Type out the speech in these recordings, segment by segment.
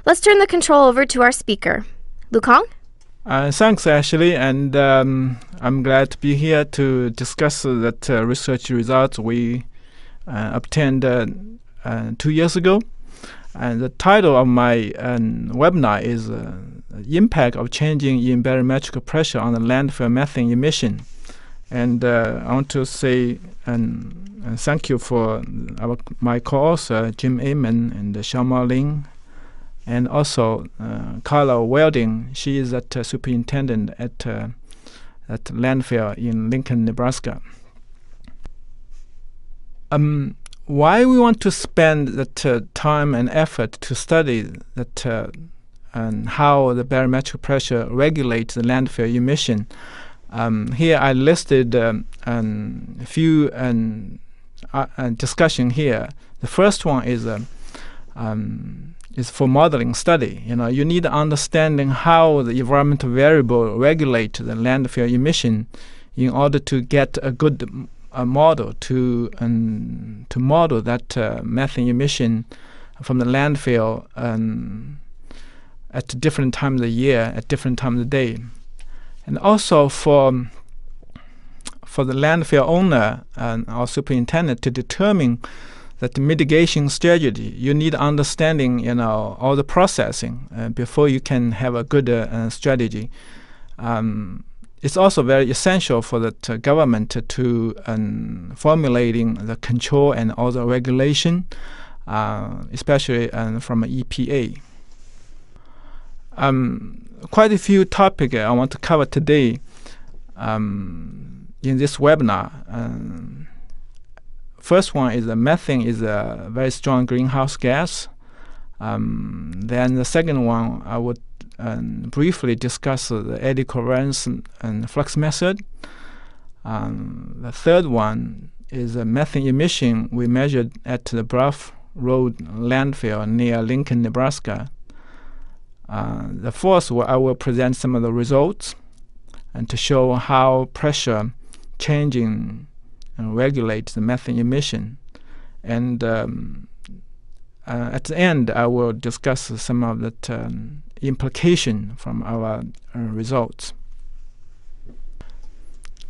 Let's turn the control over to our speaker. Lukong? Thanks, Ashley, and I'm glad to be here to discuss that research results we obtained 2 years ago. And the title of my webinar is Impact of Changing in Barometric Pressure on the Landfill Methane Emission. And I want to say thank you for my co-author, Jim Amon and Xiaomao Lin, and also Carla Welding. She is at superintendent at Landfill in Lincoln, Nebraska. Why we want to spend that time and effort to study that and how the barometric pressure regulates the landfill emission? Here I listed a few discussion here. The first one is for modeling study. You need understanding how the environmental variable regulate the landfill emission in order to get a good model to model that methane emission from the landfill at different times of the year, at different times of the day. And also for the landfill owner and our superintendent to determine that the mitigation strategy, you need understanding, all the processing before you can have a good strategy. It's also very essential for the government to formulating the control and all the regulation, especially from EPA. Quite a few topics I want to cover today in this webinar. First one is methane is a very strong greenhouse gas. Then the second one, I would briefly discuss the Eddy covariance and flux method. The third one is methane emission we measured at the Bluff Road landfill near Lincoln, Nebraska. The fourth, I will present some of the results and to show how pressure changing regulates the methane emission. And at the end, I will discuss some of the implication from our results.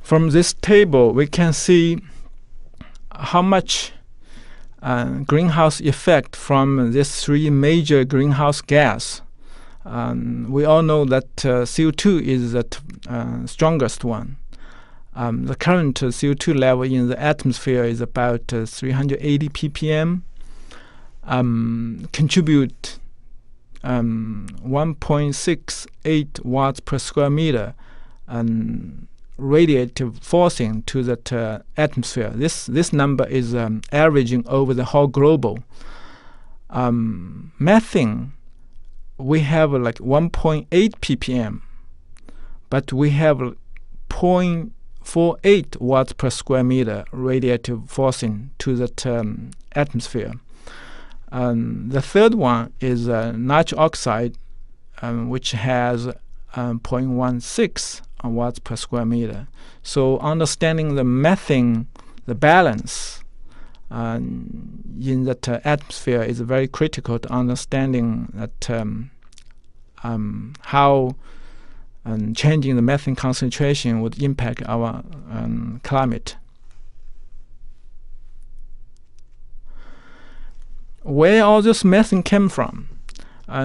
From this table, we can see how much greenhouse effect from these three major greenhouse gas. We all know that CO2 is the strongest one. The current CO2 level in the atmosphere is about 380 ppm. Contribute 1.68 watts per square meter radiative forcing to the atmosphere. This number is averaging over the whole global. Methane, we have like 1.8 ppm, but we have 0.48 watts per square meter radiative forcing to the atmosphere. The third one is nitric oxide, which has 0.16 watts per square meter. So understanding the methane, the balance in that atmosphere is very critical to understanding that how changing the methane concentration would impact our climate. Where all this methane came from?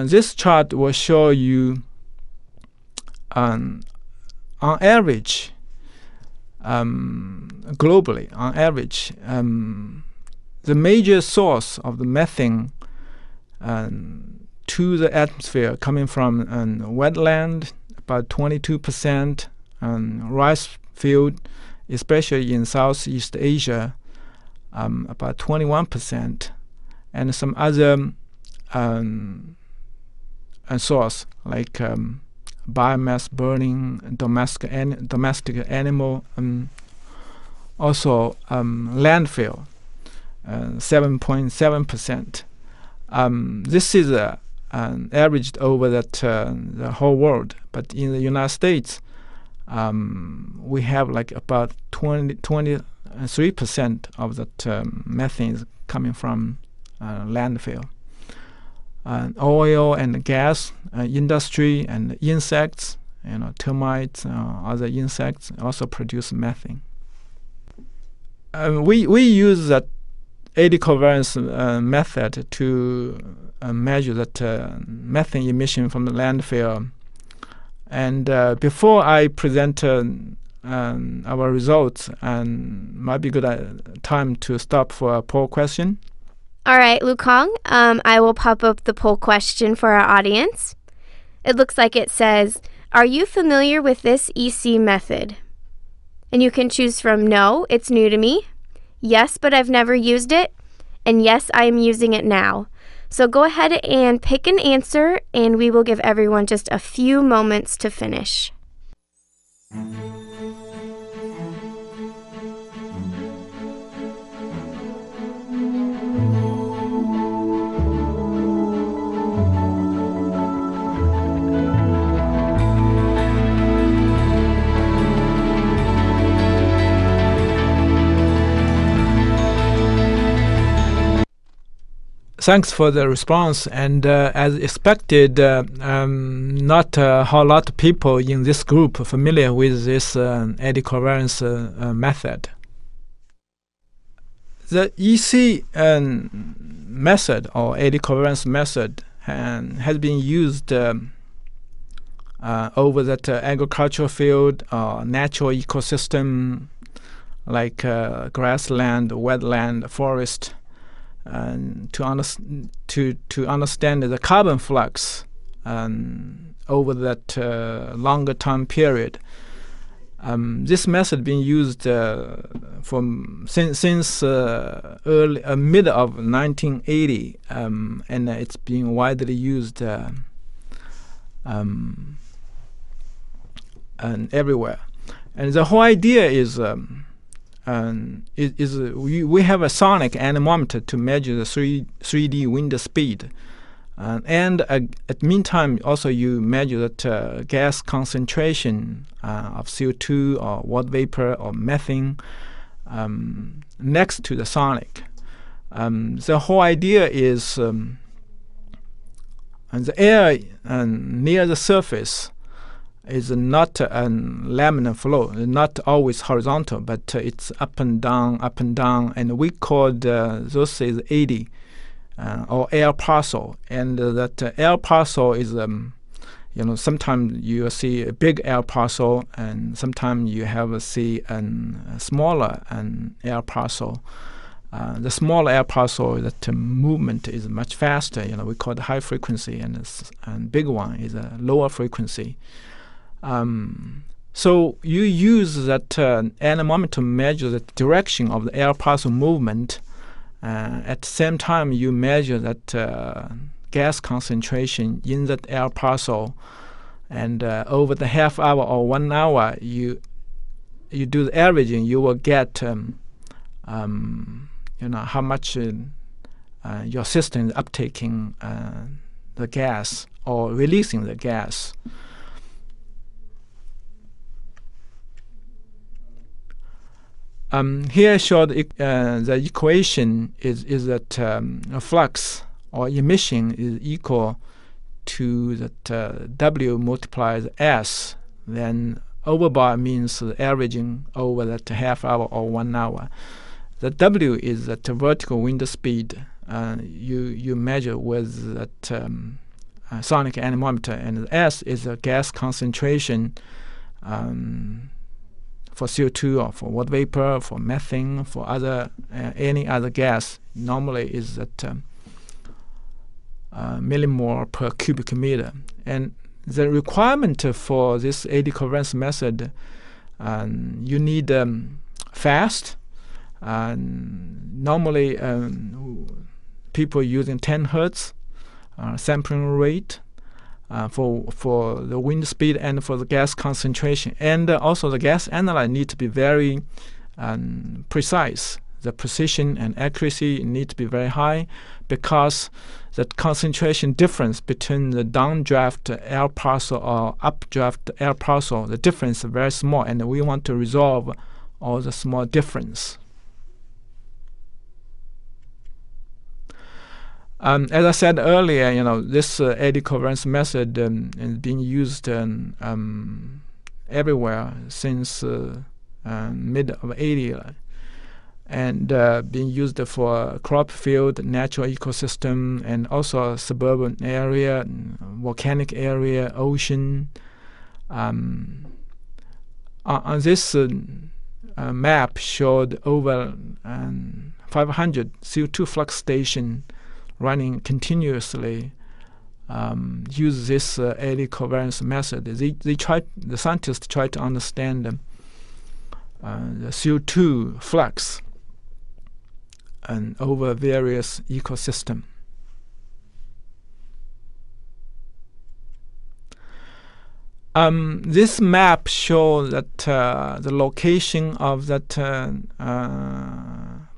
This chart will show you on average, globally, on average, the major source of the methane to the atmosphere coming from wetland, about 22%, rice field, especially in Southeast Asia, about 21%, and some other source like biomass burning, domestic animal, also landfill, 7.7%. This is averaged over the whole world, but in the United States, we have like about 23% of that methane is coming from landfill. oil and gas, industry and insects, termites, other insects also produce methane. We use that Eddy covariance method to measure that methane emission from the landfill. And before I present our results, and might be good time to stop for a poll question. All right, Lukong, I will pop up the poll question for our audience. It looks like it says, are you familiar with this EC method? And you can choose from no, it's new to me, yes, but I've never used it, and yes, I am using it now. So go ahead and pick an answer, and we will give everyone just a few moments to finish. Thanks for the response. And as expected, not a whole lot of people in this group are familiar with this Eddy covariance method. The EC method, or Eddy covariance method, has been used over that agricultural field or natural ecosystem like grassland, wetland, forest. To understand the carbon flux over that longer time period. This method been used since early mid of 1980, and it's being widely used and everywhere. And the whole idea is. We have a sonic anemometer to measure the 3D wind speed, and at meantime also you measure that gas concentration of CO2 or water vapor or methane next to the sonic. The whole idea is the air near the surface is not a laminar flow, not always horizontal, but it's up and down, and we call those is Eddy or air parcel, and that air parcel is sometimes you see a big air parcel, and sometimes you see a smaller air parcel. The small air parcel, that movement is much faster. We call it high frequency, and big one is a lower frequency. So you use that anemometer to measure the direction of the air parcel movement. At the same time, you measure that gas concentration in that air parcel, and over the half hour or 1 hour, you do the averaging. You will get how much your system is uptaking the gas or releasing the gas. Here I showed the equation is that flux or emission is equal to that W multiplies S. Then overbar means the averaging over that half hour or 1 hour. The W is that vertical wind speed you measure with that sonic anemometer, and the S is the gas concentration for CO2 or for water vapor, for methane, for any other gas. Normally is that millimole per cubic meter. And the requirement for this Eddy covariance method, you need fast. Normally people using 10 hertz sampling rate for the wind speed and for the gas concentration. And also the gas analyzer need to be very precise. The precision and accuracy need to be very high, because the concentration difference between the downdraft air parcel or updraft air parcel, the difference is very small, and we want to resolve all the small difference. As I said earlier, this eddy covariance method is being used everywhere since mid of 80, and being used for crop field, natural ecosystem, and also suburban area, volcanic area, ocean. On this map showed over 500 CO2 flux stations running continuously. Use this eddy covariance method. The scientists try to understand the CO2 flux and over various ecosystems. This map shows that the location of that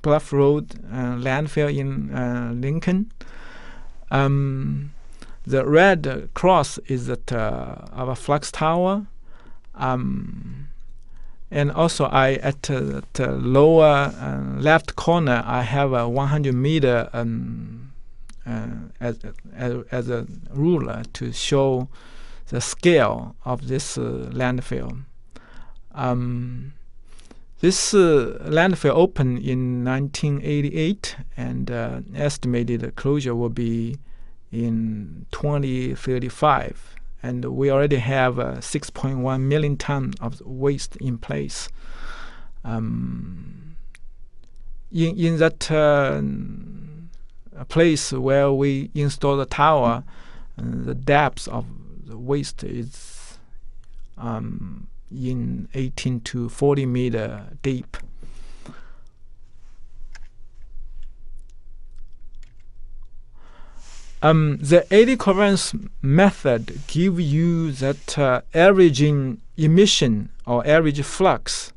Bluff Road landfill in Lincoln. The red cross is that our flux tower, and also at the lower left corner I have a 100 meter as a ruler to show the scale of this landfill. This landfill opened in 1988, and estimated closure will be in 2035, and we already have 6.1 million tons of waste in place. In that place where we install the tower, the depth of the waste is in 18 to 40 meter deep. The eddy covariance method gives you that averaging emission or average flux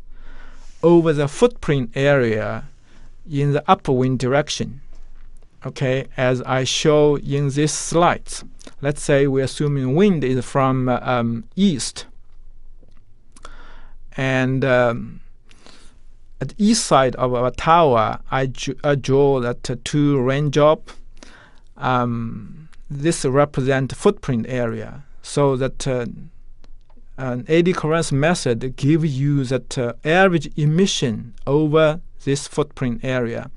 over the footprint area in the upwind direction. Okay, as I show in this slides. Let's say we're assuming wind is from east, and at the east side of our tower, I draw that two raindrop. This represents footprint area, so that an eddy covariance method gives you that average emission over this footprint area.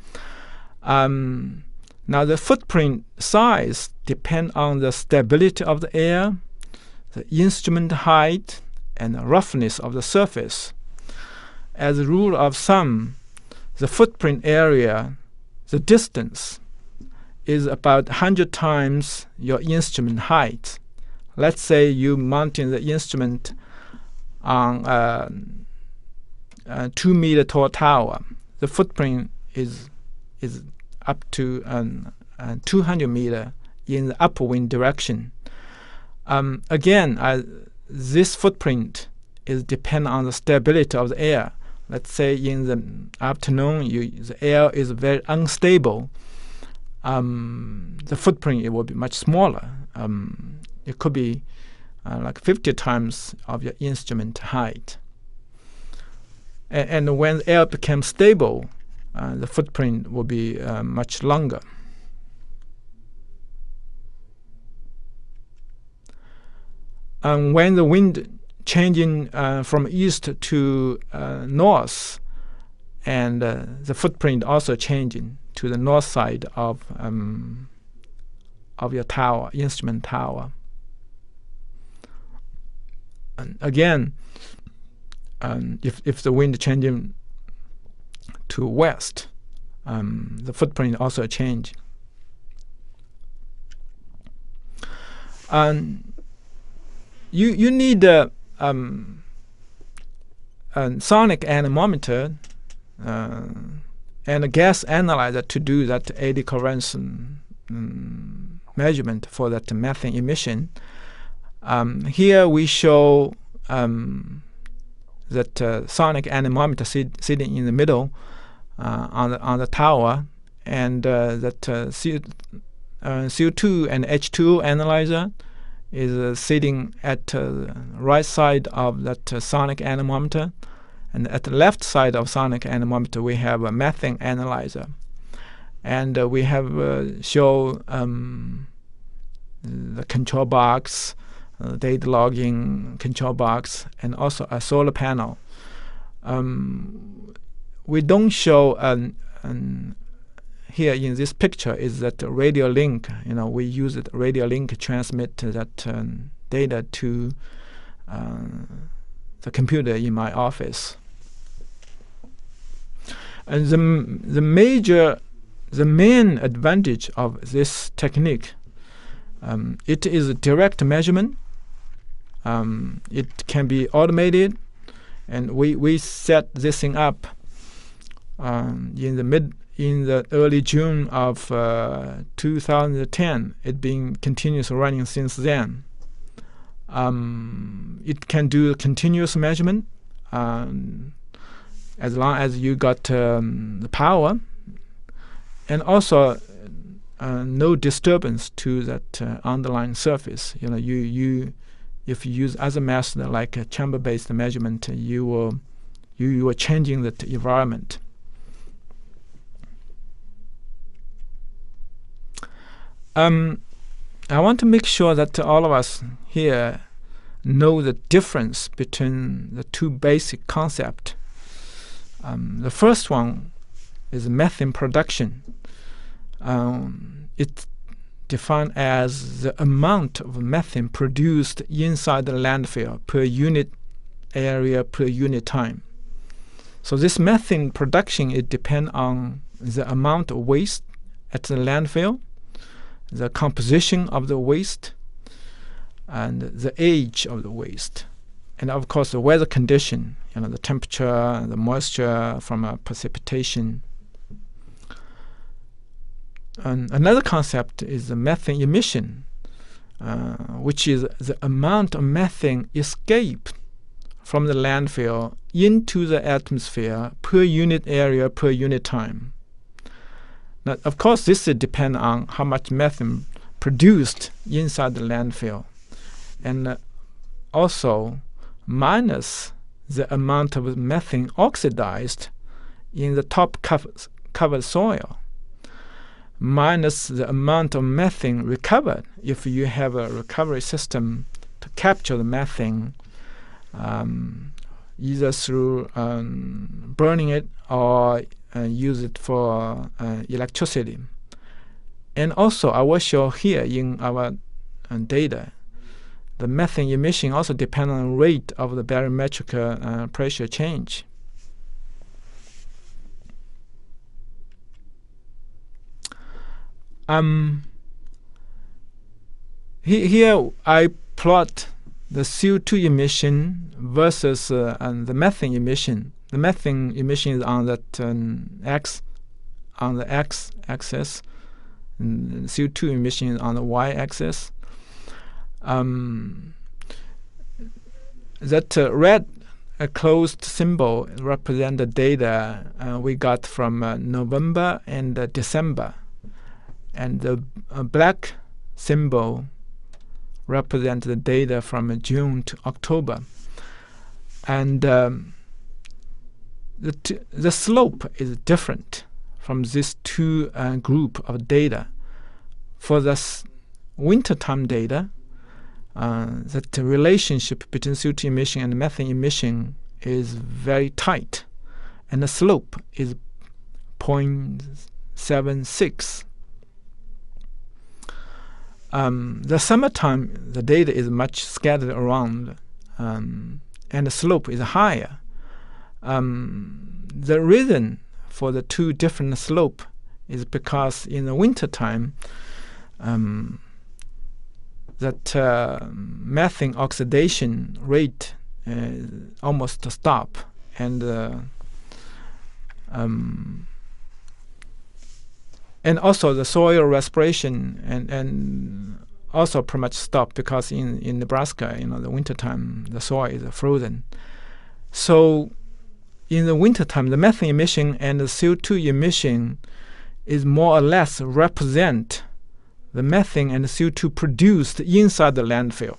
Now the footprint size depends on the stability of the air, the instrument height, and the roughness of the surface. As a rule of thumb, the footprint area, the distance, is about 100 times your instrument height. Let's say you mounting the instrument on a 2 meter tall tower. The footprint is up to 200 meter in the upwind direction. Again, this footprint is dependent on the stability of the air. Let's say in the afternoon, the air is very unstable. The footprint, it will be much smaller. It could be like 50 times of your instrument height. And when air becomes stable, the footprint will be much longer. When the wind changing from east to north, and the footprint also changing to the north side of your tower, instrument tower. And again, if the wind changing to west, the footprint also change. You need a sonic anemometer and a gas analyzer to do that eddy covariance measurement for that methane emission. Here we show that sonic anemometer sitting in the middle on the tower, and that CO2 and H2O analyzer is sitting at the right side of that sonic anemometer, and at the left side of sonic anemometer we have a methane analyzer. and we have show the control box, data logging control box, and also a solar panel. We don't show here in this picture is that radio link. We use it radio link to transmit that data to the computer in my office. And the main advantage of this technique, it is a direct measurement. It can be automated, and we set this thing up in the early June of 2010. It been continuous running since then. It can do continuous measurement as long as you got the power, and also no disturbance to that underlying surface. If you use other method like a chamber-based measurement, you are changing the environment. I want to make sure that all of us here know the difference between the two basic concepts. The first one is methane production. It's defined as the amount of methane produced inside the landfill per unit area per unit time. So this methane production, it depends on the amount of waste at the landfill, the composition of the waste, and the age of the waste, and of course the weather condition, the temperature, the moisture from precipitation. And another concept is the methane emission, which is the amount of methane escaped from the landfill into the atmosphere per unit area per unit time. Now, of course, this depends on how much methane produced inside the landfill, and also minus the amount of methane oxidized in the top covered soil, minus the amount of methane recovered if you have a recovery system to capture the methane, either through burning it or use it for electricity. And also, I will show here in our data, the methane emission also depends on the rate of the barometric pressure change. Here I plot the CO2 emission versus the methane emission. The methane emission is on that x-axis, and CO2 emission is on the y-axis. That red closed symbol represents the data we got from November and December, and the black symbol represents the data from June to October. And the slope is different from these two group of data. For the wintertime data, that the relationship between CO2 emission and methane emission is very tight, and the slope is 0.76. The summertime, the data is much scattered around, and the slope is higher. The reason for the two different slope is because in the wintertime, that methane oxidation rate almost stop, and also the soil respiration and also pretty much stop, because in Nebraska, the wintertime the soil is frozen. So in the wintertime, the methane emission and the CO2 emission is more or less represent the methane and the CO2 produced inside the landfill,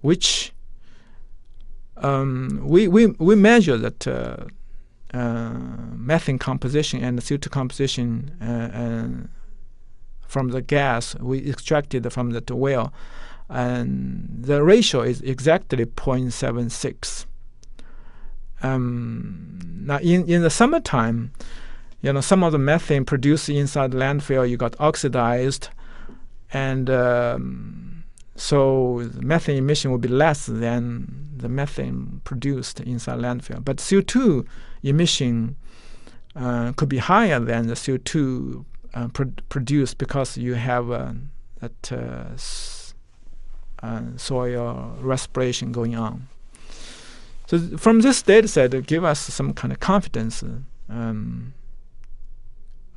which we measure that methane composition and the CO2 composition from the gas we extracted from the well, and the ratio is exactly 0.76. Now in the summertime, some of the methane produced inside the landfill, you got oxidized, and so the methane emission will be less than the methane produced inside landfill. But CO2 emission could be higher than the CO2 produced, because you have that soil respiration going on. So from this data set, it gives us some kind of confidence of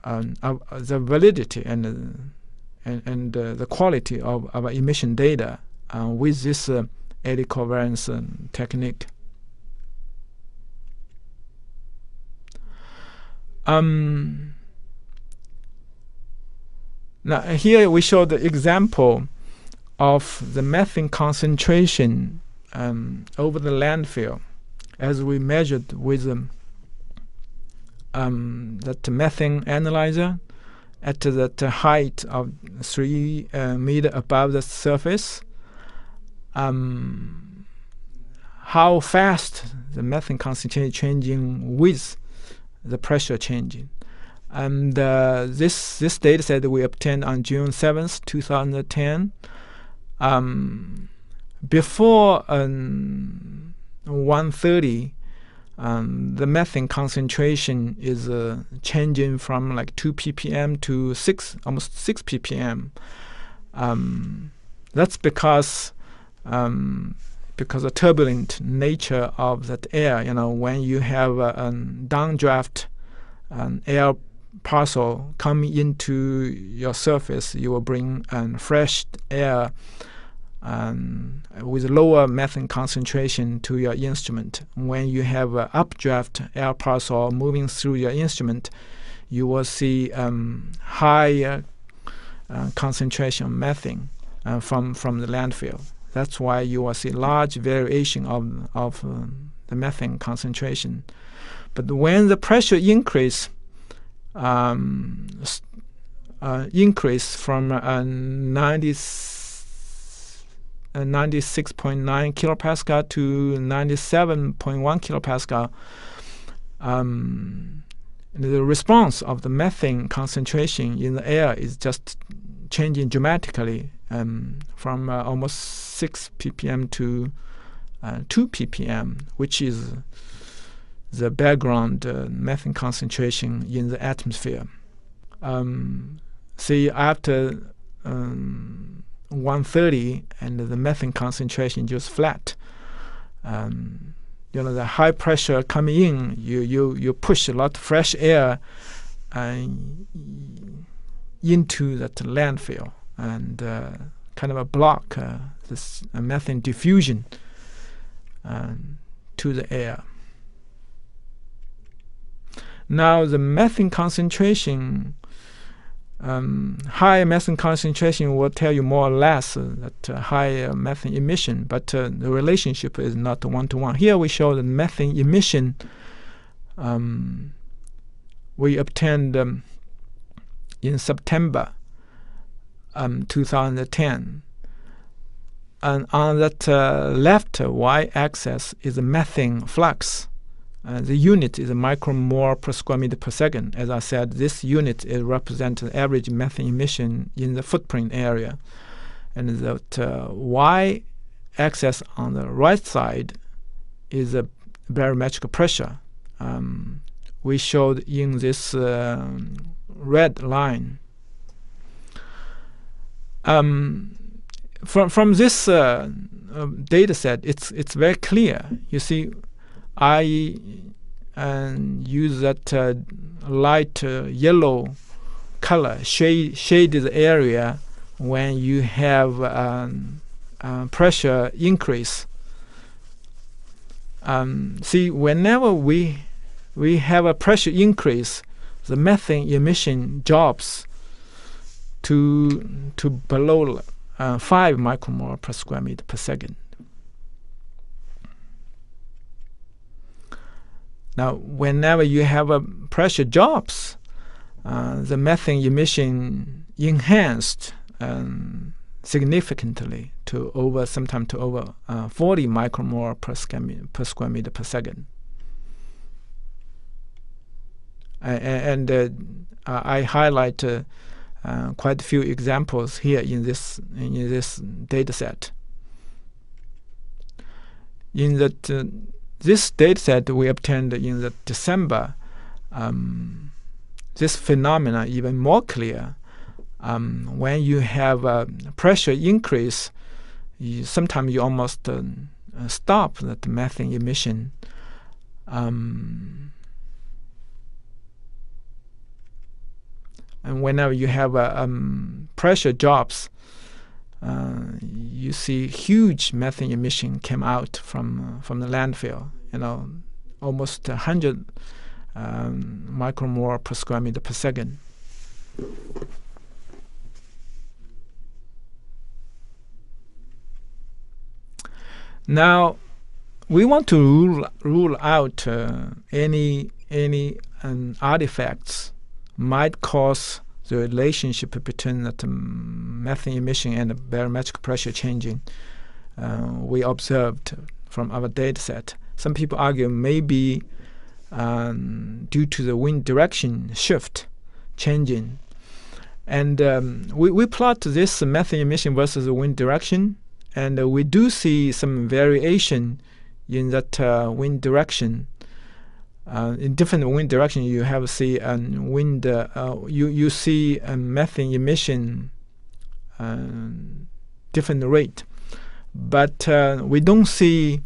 the validity and the quality of our emission data with this Eddy covariance technique. Now here we show the example of the methane concentration over the landfill, as we measured with that methane analyzer at that height of 3 meters above the surface. How fast the methane concentration changing with the pressure changing. And this data set we obtained on June 7th, 2010. Before 1:30, the methane concentration is changing from like 2 ppm to almost 6 ppm. That's because the turbulent nature of that air. When you have a downdraft air parcel coming into your surface, you will bring fresh air with lower methane concentration to your instrument. When you have an updraft air parcel moving through your instrument, you will see higher concentration of methane from the landfill. That's why you will see large variation of the methane concentration. But when the pressure increase from 96.9 kilopascal to 97.1 kilopascal, the response of the methane concentration in the air is just changing dramatically from almost 6 ppm to 2 ppm, which is the background methane concentration in the atmosphere. See, after 1:30, and the methane concentration just flat. The high pressure coming in, you push a lot of fresh air into that landfill, and kind of block this methane diffusion to the air. Now the methane concentration, high methane concentration will tell you more or less that high methane emission, but the relationship is not one-to-one. Here we show the methane emission we obtained in September 2010. And on that left y-axis is the methane flux. The unit is a micromole per square meter per second. As I said, this unit represents the average methane emission in the footprint area. And that y-axis on the right side is a barometric pressure. We showed in this red line. From this data set, it's very clear. You see, I use that light yellow color, shaded area when you have pressure increase. See, whenever we have a pressure increase, the methane emission drops to below 5 micromole per square meter per second. Now, whenever you have a pressure drops, the methane emission enhanced significantly to sometimes to over 40 micromole per square meter per second. And I highlight quite a few examples here in this data set. In this data set we obtained in the December, this phenomena even more clear. When you have a pressure increase, sometimes you almost stop that methane emission. And whenever you have pressure drops, you see huge methane emission came out from the landfill. Almost 100 micromole per square meter per second. Now, we want to rule out any artifacts might cause the relationship between the methane emission and the barometric pressure changing we observed from our data set. Some people argue maybe due to the wind direction shift changing. And we plot this methane emission versus the wind direction, and we do see some variation in that wind direction. In different wind direction, you have see wind. You see methane emission different rate, but we don't see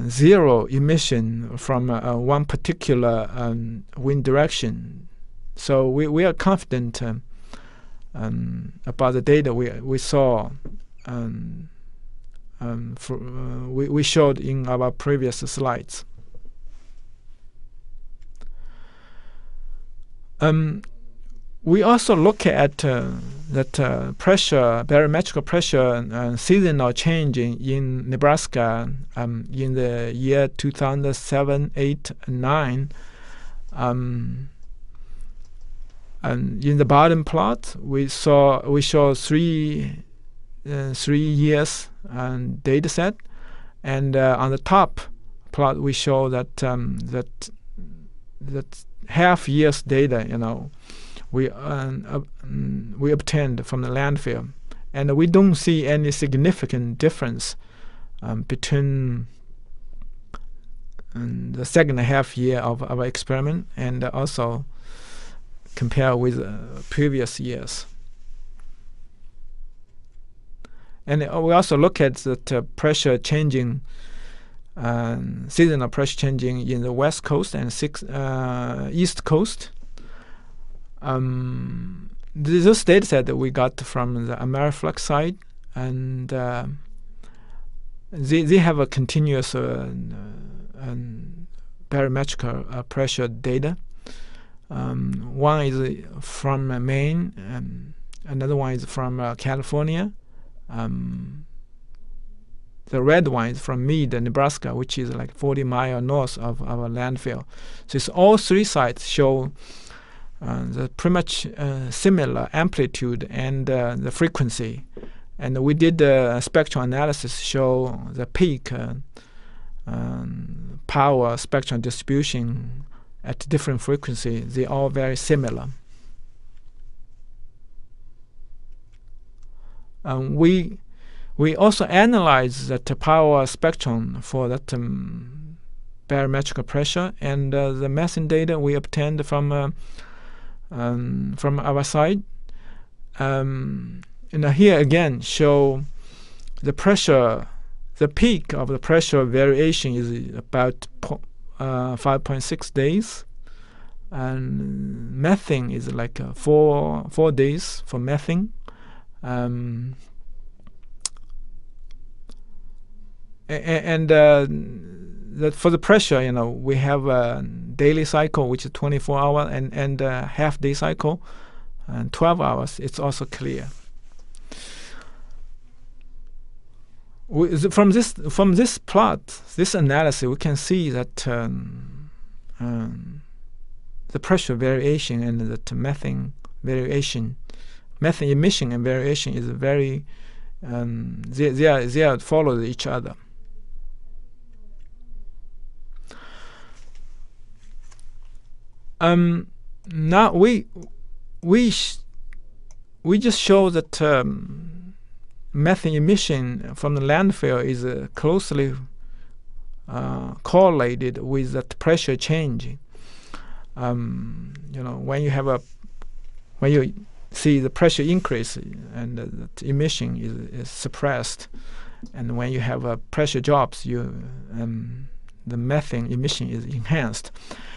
zero emission from one particular wind direction. So we are confident about the data we saw. We showed in our previous slides. We also look at that pressure, barometric pressure, seasonal change in Nebraska in the year 2007, 8, and 9. And in the bottom plot, we show 3 years data set, and on the top plot we show that that half years data, we obtained from the landfill, and we don't see any significant difference between the second half year of our experiment and also compare with previous years. And we also look at the pressure changing, seasonal pressure changing in the west coast and east coast. This data set that we got from the Flux side, and they have a continuous barometric pressure data. One is from Maine, another one is from California. The red one is from Mead, Nebraska, which is like 40 miles north of our landfill. So it's all 3 sites show the pretty much similar amplitude and the frequency. And we did the spectral analysis show the peak power spectral distribution at different frequency. They are very similar. We also analyze the power spectrum for that barometric pressure, and the methane data we obtained from our side. And here again show the pressure. The peak of the pressure variation is about 5.6 days, and methane is like 4 days for methane. That for the pressure, we have a daily cycle, which is 24 hours, and a half-day cycle, and 12 hours. It's also clear. From this plot, this analysis, we can see that the pressure variation and the methane variation, methane emission and variation is very they follow each other. Now we just show that methane emission from the landfill is closely correlated with that pressure change. When you see the pressure increase and the emission is suppressed, and when you have pressure drops, the methane emission is enhanced.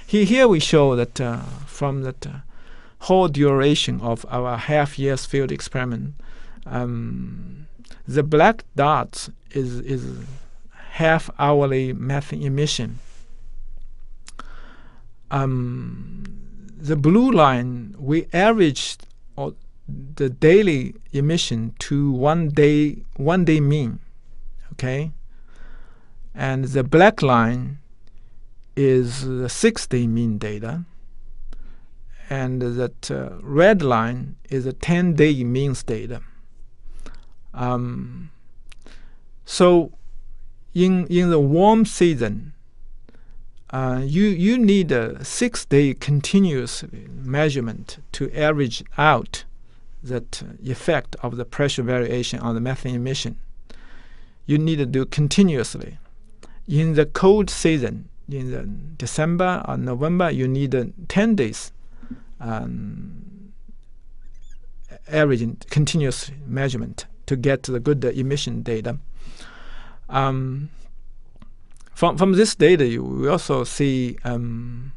Here we show that from that whole duration of our half-year field experiment, the black dots is half-hourly methane emission. The blue line, we averaged the daily emission to one day mean, okay? And the black line is the 6-day mean data, and that red line is a 10-day means data. So in the warm season, you need a 6-day continuous measurement to average out that effect of the pressure variation on the methane emission. You need to do continuously. In the cold season, in the December or November, you need 10 days averaging continuous measurement to get the good emission data. From this data, we also see in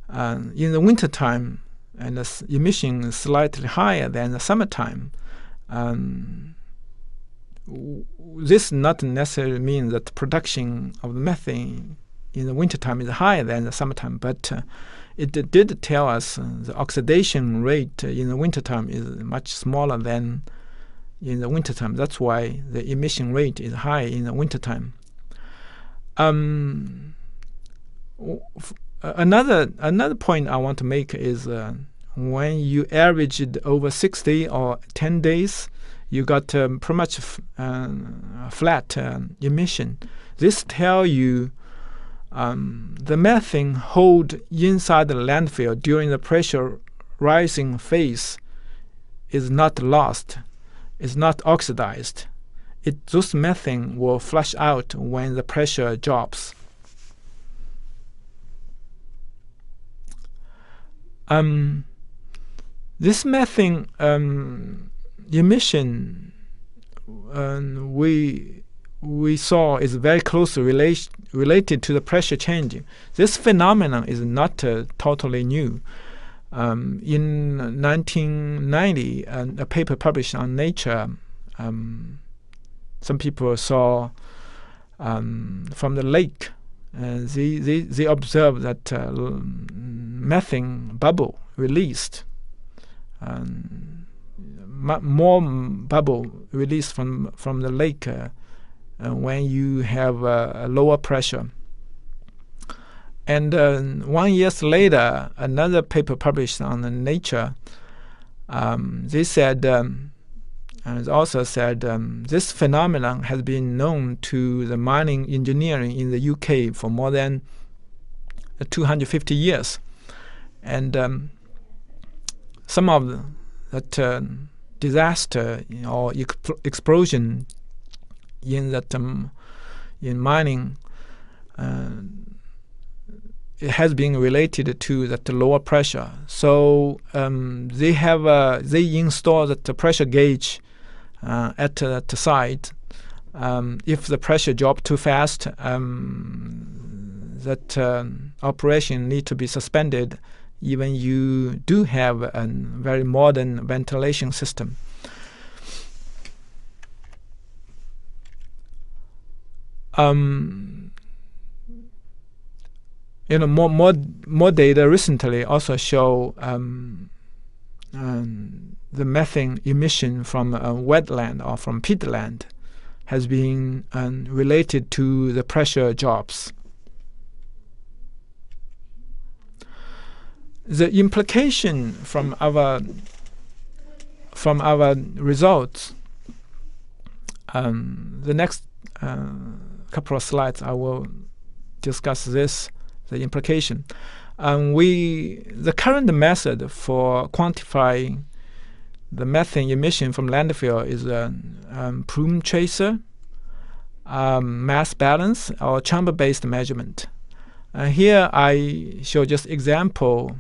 the wintertime, and the emission is slightly higher than the summertime. This not necessarily means that the production of the methane in the wintertime is higher than the summertime, but it did tell us the oxidation rate in the wintertime is much smaller than in the wintertime. That's why the emission rate is high in the wintertime. Another point I want to make is when you average it over 60 or 10 days, you got pretty much flat emission. This tells you the methane hold inside the landfill during the pressure rising phase is not lost, is not oxidized. Those methane will flush out when the pressure drops. This methane emission we saw is very closely related to the pressure changing. This phenomenon is not totally new. In 1990, a paper published on Nature, some people saw from the lake, they observed that methane bubble released, more bubble released from the lake when you have a lower pressure. And 1 year later, another paper published on the Nature, they said, and also said, this phenomenon has been known to the mining engineering in the UK for more than 250 years. And some of that disaster or explosion in that in mining, it has been related to that lower pressure. So they install that pressure gauge at the site. If the pressure drops too fast, that operation need to be suspended, even you do have a very modern ventilation system. More data recently also show the methane emission from wetland or from peatland has been related to the pressure drops. The implication from our results, the next couple of slides I will discuss this, the implication. The current method for quantifying the methane emission from landfill is a plume tracer, mass balance, or chamber-based measurement. Here I show just example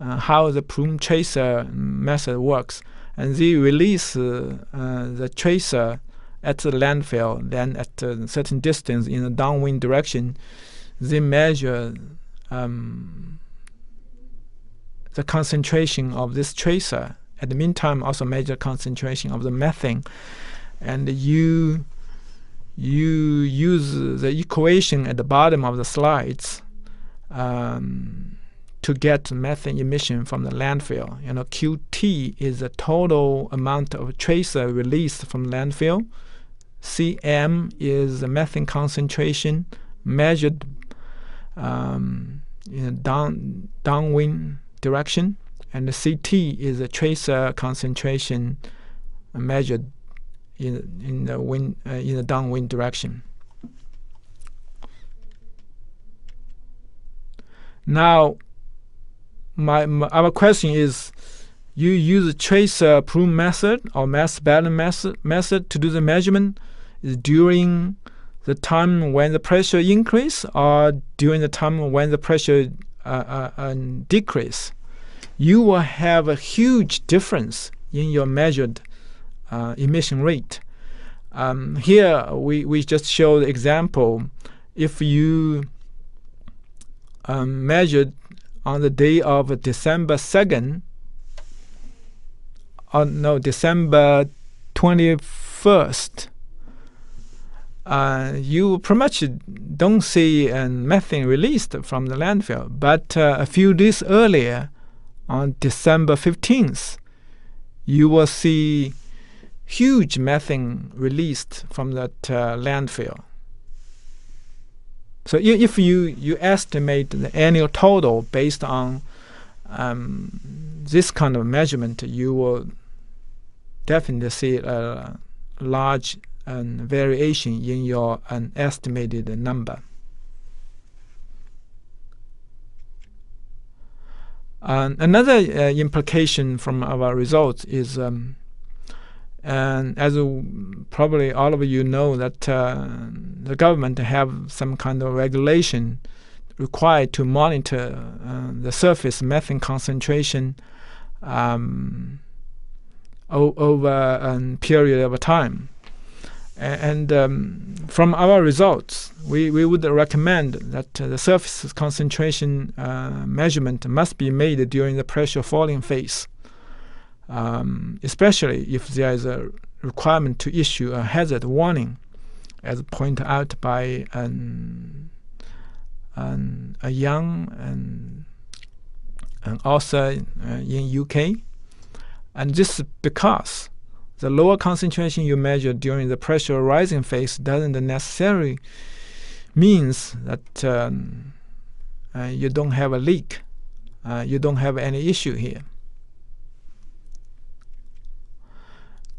how the plume tracer method works. And they release the tracer at the landfill. Then at a certain distance in a downwind direction, they measure the concentration of this tracer. At the meantime, also measure concentration of the methane. And you use the equation at the bottom of the slides to get methane emission from the landfill. QT is the total amount of tracer released from landfill. Cm is the methane concentration measured in a downwind direction, and the Ct is the tracer concentration measured in the downwind direction. Now, our question is: you use a tracer plume method or mass balance method to do the measurement during the time when the pressure increase or during the time when the pressure decrease? You will have a huge difference in your measured emission rate. Here we just show the example. If you measured on the day of December 2nd, December 21st, you pretty much don't see methane released from the landfill. But a few days earlier, on December 15th, you will see huge methane released from that landfill. So if you estimate the annual total based on this kind of measurement, you will definitely see a large variation in your estimated number. Another implication from our results is, and as probably all of you know, that the government have some kind of regulation required to monitor the surface methane concentration over a period of time. And from our results, we would recommend that the surface concentration measurement must be made during the pressure falling phase, especially if there is a requirement to issue a hazard warning, as pointed out by a young author in UK. And this is because the lower concentration you measure during the pressure rising phase doesn't necessarily means that you don't have a leak. You don't have any issue here.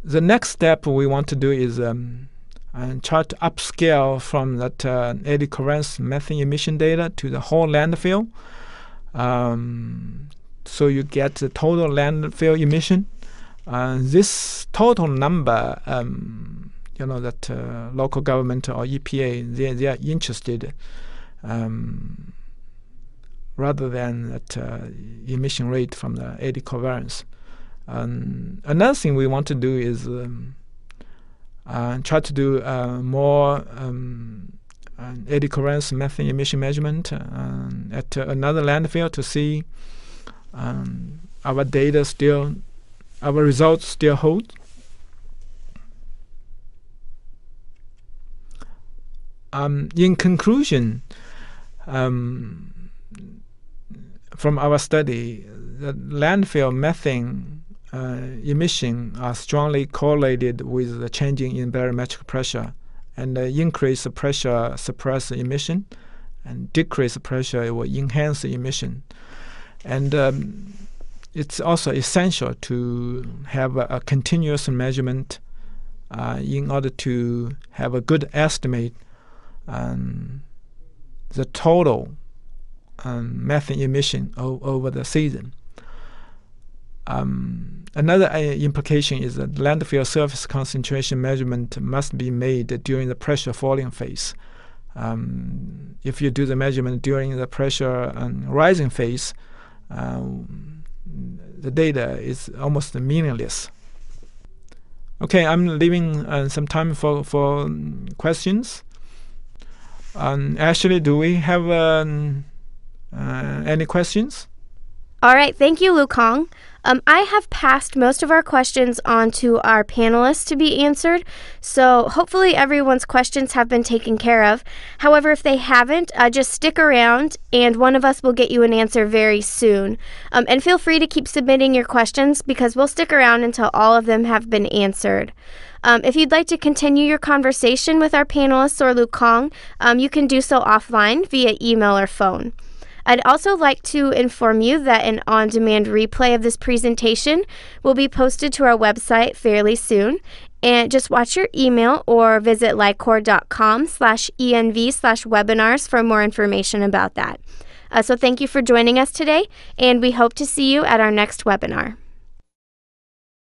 The next step we want to do is try to upscale from that Eddy Covariance methane emission data to the whole landfill. So you get the total landfill emission. This total number, that local government or EPA, they are interested rather than that emission rate from the Eddy Covariance. Another thing we want to do is try to do more Eddy Covariance methane emission measurement at another landfill to see our results still hold. In conclusion, from our study, the landfill methane emission are strongly correlated with the changing in barometric pressure, and increase the pressure suppress the emission, and decrease the pressure it will enhance the emission. And it's also essential to have a continuous measurement in order to have a good estimate the total methane emission over the season. Another implication is that landfill surface concentration measurement must be made during the pressure falling phase. If you do the measurement during the pressure rising phase, the data is almost meaningless. Okay, I'm leaving some time for questions. Ashley, do we have any questions? All right, thank you, Lukong. I have passed most of our questions on to our panelists to be answered, so hopefully everyone's questions have been taken care of. However, if they haven't, just stick around and one of us will get you an answer very soon. And feel free to keep submitting your questions because we'll stick around until all of them have been answered. If you'd like to continue your conversation with our panelists or Lukong, you can do so offline via email or phone. I'd also like to inform you that an on-demand replay of this presentation will be posted to our website fairly soon. And just watch your email or visit LI-COR.com/ENV/webinars for more information about that. So thank you for joining us today, and we hope to see you at our next webinar.